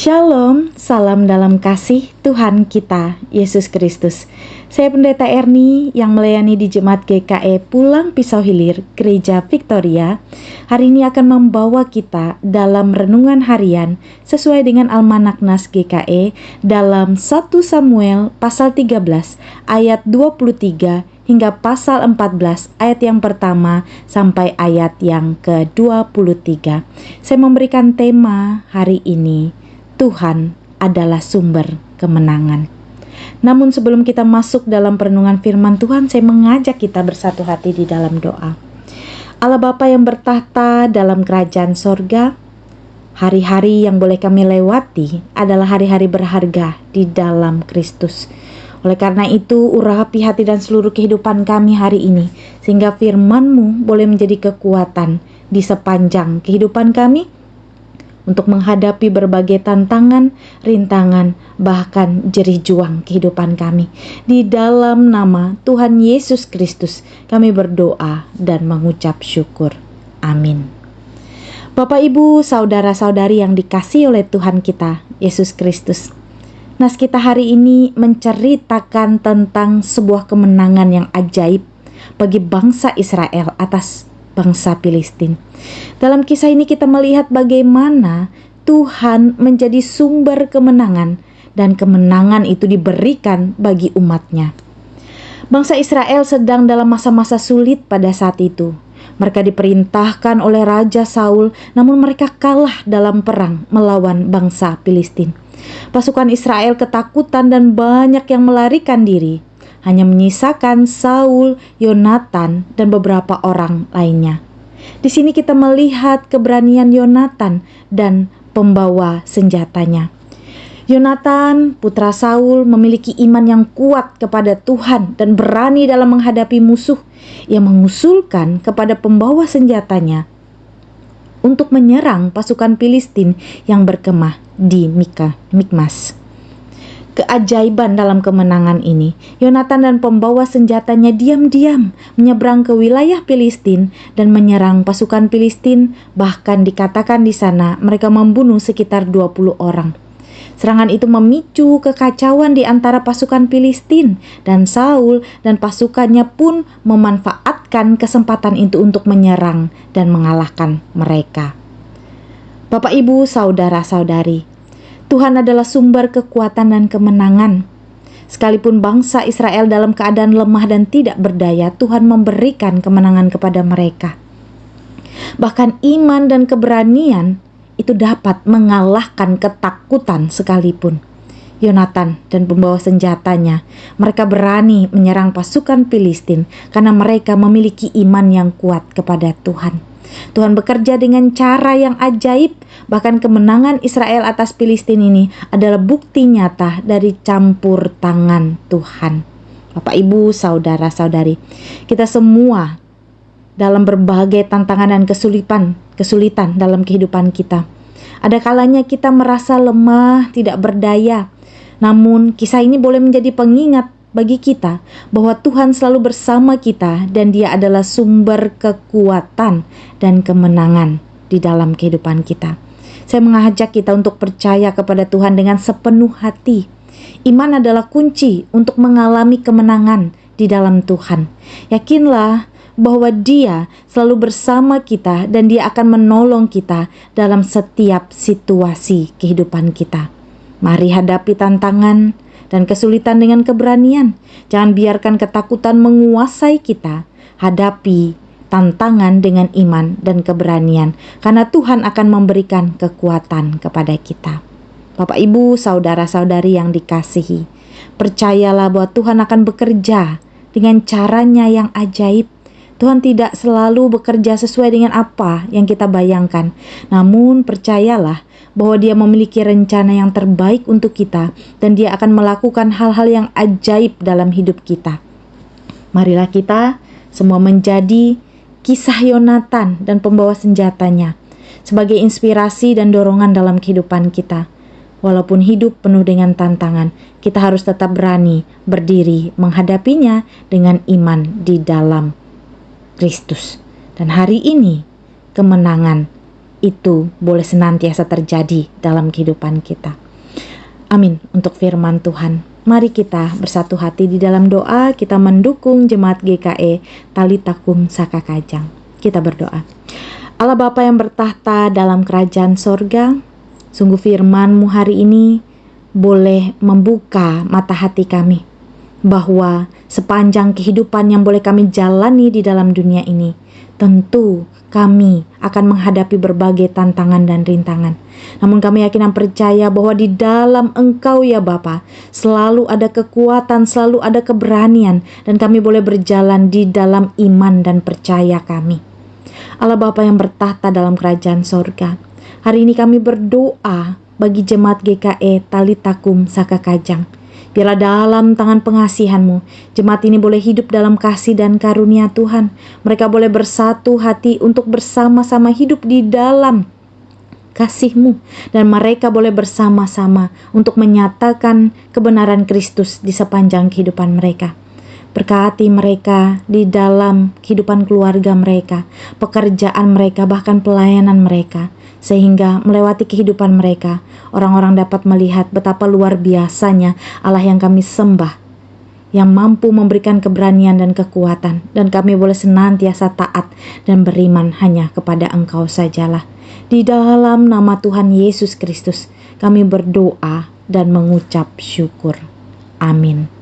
Shalom, salam dalam kasih Tuhan kita, Yesus Kristus. Saya Pendeta Erni yang melayani di Jemaat GKE Pulang Pisau Hilir, Gereja Victoria. Hari ini akan membawa kita dalam renungan harian sesuai dengan Almanak Nas GKE dalam 1 Samuel pasal 13 ayat 23 hingga pasal 14 ayat yang pertama sampai ayat yang ke-23. Saya memberikan tema hari ini, Tuhan adalah sumber kemenangan. Namun sebelum kita masuk dalam perenungan firman Tuhan, saya mengajak kita bersatu hati di dalam doa. Allah Bapa yang bertahta dalam kerajaan sorga, hari-hari yang boleh kami lewati adalah hari-hari berharga di dalam Kristus. Oleh karena itu, urapi hati dan seluruh kehidupan kami hari ini, sehingga firman-Mu boleh menjadi kekuatan di sepanjang kehidupan kami, untuk menghadapi berbagai tantangan, rintangan, bahkan jerih juang kehidupan kami. Di dalam nama Tuhan Yesus Kristus, kami berdoa dan mengucap syukur. Amin. Bapak, Ibu, saudara-saudari yang dikasihi oleh Tuhan kita, Yesus Kristus. Nas kita hari ini menceritakan tentang sebuah kemenangan yang ajaib bagi bangsa Israel atas bangsa Filistin. Dalam kisah ini kita melihat bagaimana Tuhan menjadi sumber kemenangan dan kemenangan itu diberikan bagi umatnya. Bangsa Israel sedang dalam masa-masa sulit pada saat itu. Mereka diperintahkan oleh Raja Saul, namun mereka kalah dalam perang melawan bangsa Filistin. Pasukan Israel ketakutan dan banyak yang melarikan diri. Hanya menyisakan Saul, Yonatan, dan beberapa orang lainnya. Di sini kita melihat keberanian Yonatan dan pembawa senjatanya. Yonatan, putra Saul, memiliki iman yang kuat kepada Tuhan dan berani dalam menghadapi musuh. Ia mengusulkan kepada pembawa senjatanya untuk menyerang pasukan Filistin yang berkemah di Mikmas. Keajaiban dalam kemenangan ini, Yonatan dan pembawa senjatanya diam-diam menyeberang ke wilayah Filistin dan menyerang pasukan Filistin. Bahkan dikatakan di sana mereka membunuh sekitar 20 orang. Serangan itu memicu kekacauan di antara pasukan Filistin, dan Saul dan pasukannya pun memanfaatkan kesempatan itu untuk menyerang dan mengalahkan mereka. Bapak, Ibu, saudara-saudari, Tuhan adalah sumber kekuatan dan kemenangan. Sekalipun bangsa Israel dalam keadaan lemah dan tidak berdaya, Tuhan memberikan kemenangan kepada mereka. Bahkan iman dan keberanian itu dapat mengalahkan ketakutan sekalipun. Yonatan dan pembawa senjatanya, mereka berani menyerang pasukan Filistin karena mereka memiliki iman yang kuat kepada Tuhan. Tuhan bekerja dengan cara yang ajaib. Bahkan kemenangan Israel atas Filistin ini adalah bukti nyata dari campur tangan Tuhan. Bapak, Ibu, saudara-saudari, kita semua dalam berbagai tantangan dan kesulitan dalam kehidupan kita. Ada kalanya kita merasa lemah, tidak berdaya. Namun kisah ini boleh menjadi pengingat bagi kita bahwa Tuhan selalu bersama kita dan Dia adalah sumber kekuatan dan kemenangan di dalam kehidupan kita. Saya mengajak kita untuk percaya kepada Tuhan dengan sepenuh hati. Iman adalah kunci untuk mengalami kemenangan di dalam Tuhan. Yakinlah bahwa Dia selalu bersama kita dan Dia akan menolong kita dalam setiap situasi kehidupan kita. Mari hadapi tantangan dan kesulitan dengan keberanian. Jangan biarkan ketakutan menguasai kita. Hadapi tantangan dengan iman dan keberanian, karena Tuhan akan memberikan kekuatan kepada kita. Bapak, Ibu, saudara-saudari yang dikasihi, percayalah bahwa Tuhan akan bekerja dengan caranya yang ajaib. Tuhan tidak selalu bekerja sesuai dengan apa yang kita bayangkan. Namun percayalah bahwa Dia memiliki rencana yang terbaik untuk kita, dan Dia akan melakukan hal-hal yang ajaib dalam hidup kita. Marilah kita semua menjadi kisah Yonatan dan pembawa senjatanya sebagai inspirasi dan dorongan dalam kehidupan kita. Walaupun hidup penuh dengan tantangan, kita harus tetap berani berdiri menghadapinya dengan iman di dalam Kristus. Dan hari ini kemenangan itu boleh senantiasa terjadi dalam kehidupan kita. Amin untuk firman Tuhan. Mari kita bersatu hati di dalam doa, kita mendukung Jemaat GKE Talitakum Saka Kajang. Kita berdoa. Allah Bapa yang bertahta dalam kerajaan sorga, sungguh firman-Mu hari ini boleh membuka mata hati kami, bahwa sepanjang kehidupan yang boleh kami jalani di dalam dunia ini, tentu kami akan menghadapi berbagai tantangan dan rintangan. Namun kami yakin dan percaya bahwa di dalam Engkau ya Bapa, selalu ada kekuatan, selalu ada keberanian, dan kami boleh berjalan di dalam iman dan percaya kami. Allah Bapa yang bertahta dalam kerajaan sorga, hari ini kami berdoa bagi Jemaat GKE Talitakum Saka Kajang. Biarlah dalam tangan pengasihan-Mu, jemaat ini boleh hidup dalam kasih dan karunia Tuhan. Mereka boleh bersatu hati untuk bersama-sama hidup di dalam kasih-Mu. Dan mereka boleh bersama-sama untuk menyatakan kebenaran Kristus di sepanjang kehidupan mereka. Berkati mereka di dalam kehidupan keluarga mereka, pekerjaan mereka, bahkan pelayanan mereka. Sehingga melewati kehidupan mereka, orang-orang dapat melihat betapa luar biasanya Allah yang kami sembah, yang mampu memberikan keberanian dan kekuatan, dan kami boleh senantiasa taat dan beriman hanya kepada Engkau sajalah. Di dalam nama Tuhan Yesus Kristus, kami berdoa dan mengucap syukur. Amin.